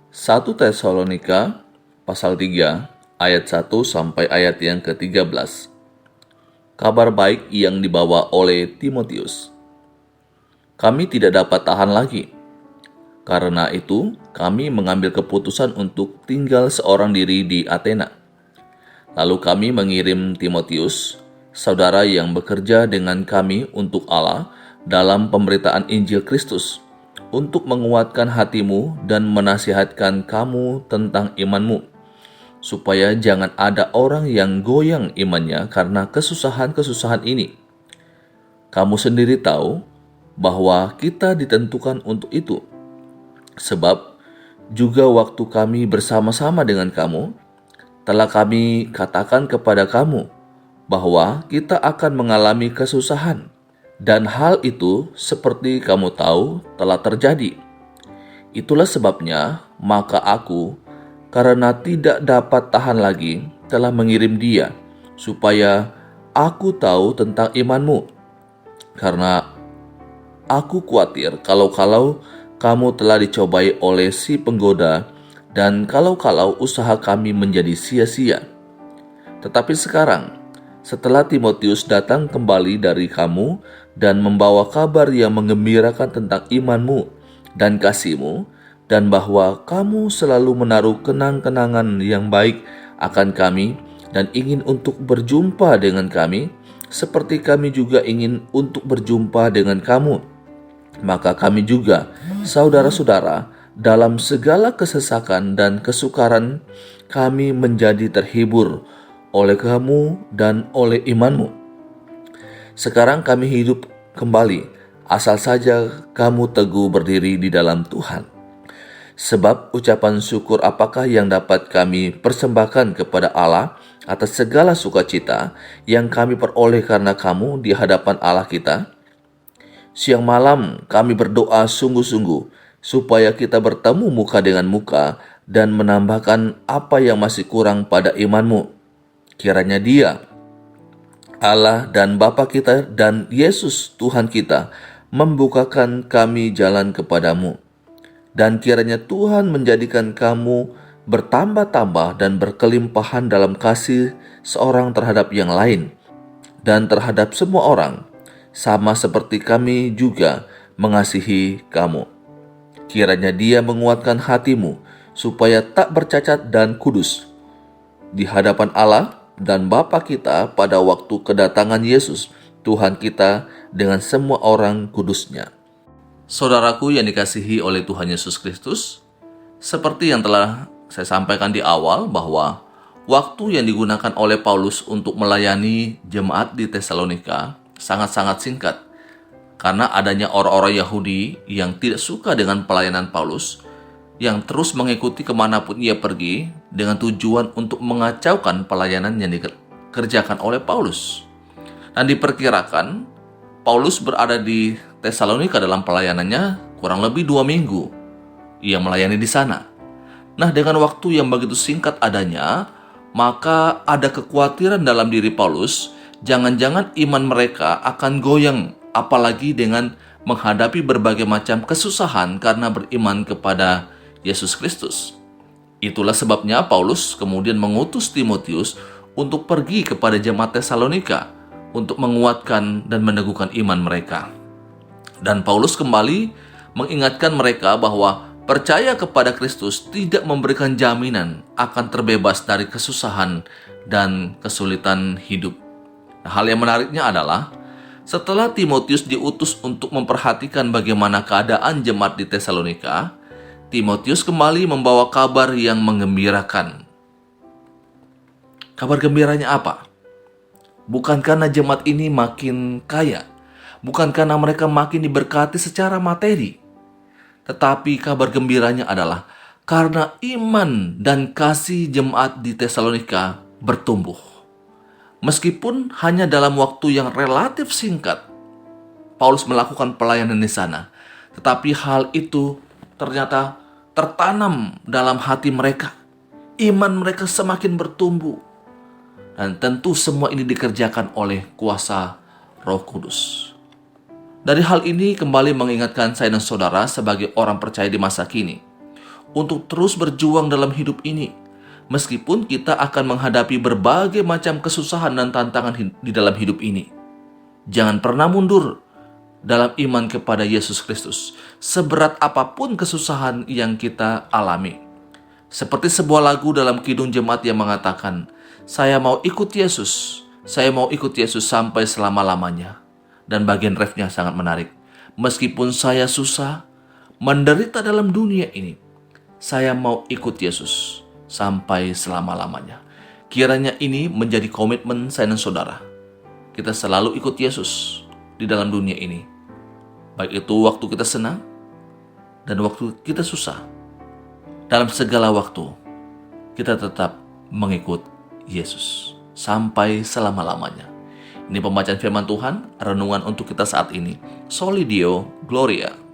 1 Tesalonika pasal 3 ayat 1 sampai ayat yang ke-13. Kabar baik yang dibawa oleh Timotius. Kami tidak dapat tahan lagi. Karena itu, kami mengambil keputusan untuk tinggal seorang diri di Athena. Lalu kami mengirim Timotius, saudara yang bekerja dengan kami untuk Allah dalam pemberitaan Injil Kristus, untuk menguatkan hatimu dan menasihatkan kamu tentang imanmu, supaya jangan ada orang yang goyang imannya karena kesusahan-kesusahan ini. Kamu sendiri tahu bahwa kita ditentukan untuk itu, sebab juga waktu kami bersama-sama dengan kamu, telah kami katakan kepada kamu bahwa kita akan mengalami kesusahan, dan hal itu seperti kamu tahu telah terjadi. Itulah sebabnya maka aku, karena tidak dapat tahan lagi, telah mengirim dia, supaya aku tahu tentang imanmu. Karena aku khawatir kalau kamu telah dicobai oleh si penggoda, dan kalau usaha kami menjadi sia-sia. Tetapi sekarang, setelah Timotius datang kembali dari kamu dan membawa kabar yang menggembirakan tentang imanmu dan kasihmu, dan bahwa kamu selalu menaruh kenang-kenangan yang baik akan kami dan ingin untuk berjumpa dengan kami, seperti kami juga ingin untuk berjumpa dengan kamu, maka kami juga, saudara-saudara, dalam segala kesesakan dan kesukaran, kami menjadi terhibur oleh kamu dan oleh imanmu. Sekarang kami hidup kembali, asal saja kamu teguh berdiri di dalam Tuhan. Sebab ucapan syukur apakah yang dapat kami persembahkan kepada Allah atas segala sukacita yang kami peroleh karena kamu di hadapan Allah kita? Siang malam kami berdoa sungguh-sungguh supaya kita bertemu muka dengan muka dan menambahkan apa yang masih kurang pada imanmu. Kiranya Dia, Allah dan Bapa kita dan Yesus Tuhan kita, membukakan kami jalan kepadamu. Dan kiranya Tuhan menjadikan kamu bertambah-tambah dan berkelimpahan dalam kasih seorang terhadap yang lain dan terhadap semua orang, sama seperti kami juga mengasihi kamu. Kiranya Dia menguatkan hatimu supaya tak bercacat dan kudus di hadapan Allah dan Bapa kita pada waktu kedatangan Yesus Tuhan kita dengan semua orang kudusnya. Saudaraku yang dikasihi oleh Tuhan Yesus Kristus, seperti yang telah saya sampaikan di awal bahwa waktu yang digunakan oleh Paulus untuk melayani jemaat di Tesalonika sangat-sangat singkat, karena adanya orang-orang Yahudi yang tidak suka dengan pelayanan Paulus, yang terus mengikuti kemanapun ia pergi dengan tujuan untuk mengacaukan pelayanan yang dikerjakan oleh Paulus. Dan diperkirakan Paulus berada di Tesalonika dalam pelayanannya kurang lebih 2 minggu. Ia melayani di sana. Nah, dengan waktu yang begitu singkat adanya, maka ada kekhawatiran dalam diri Paulus, jangan-jangan iman mereka akan goyang, apalagi dengan menghadapi berbagai macam kesusahan karena beriman kepada Yesus Kristus. Itulah sebabnya Paulus kemudian mengutus Timotius untuk pergi kepada jemaat Tesalonika untuk menguatkan dan meneguhkan iman mereka. Dan Paulus kembali mengingatkan mereka bahwa percaya kepada Kristus tidak memberikan jaminan akan terbebas dari kesusahan dan kesulitan hidup. Nah, hal yang menariknya adalah setelah Timotius diutus untuk memperhatikan bagaimana keadaan jemaat di Tesalonika, Timotius kembali membawa kabar yang menggembirakan. Kabar gembiranya apa? Bukan karena jemaat ini makin kaya, bukan karena mereka makin diberkati secara materi, tetapi kabar gembiranya adalah karena iman dan kasih jemaat di Tesalonika bertumbuh. Meskipun hanya dalam waktu yang relatif singkat, Paulus melakukan pelayanan di sana, tetapi hal itu ternyata tertanam dalam hati mereka. Iman mereka semakin bertumbuh. Dan tentu semua ini dikerjakan oleh kuasa Roh Kudus. Dari hal ini kembali mengingatkan saya dan saudara sebagai orang percaya di masa kini, untuk terus berjuang dalam hidup ini. Meskipun kita akan menghadapi berbagai macam kesusahan dan tantangan di dalam hidup ini. Jangan pernah mundur dalam iman kepada Yesus Kristus, seberat apapun kesusahan yang kita alami. Seperti sebuah lagu dalam Kidung Jemaat yang mengatakan, saya mau ikut Yesus, saya mau ikut Yesus sampai selama-lamanya. Dan bagian refnya sangat menarik. Meskipun saya susah, menderita dalam dunia ini, saya mau ikut Yesus sampai selama-lamanya. Kiranya ini menjadi komitmen saya dan saudara. Kita selalu ikut Yesus di dalam dunia ini. Baik itu waktu kita senang dan waktu kita susah. Dalam segala waktu, kita tetap mengikut Yesus sampai selama-lamanya. Ini pembacaan firman Tuhan, renungan untuk kita saat ini. Soli Deo Gloria.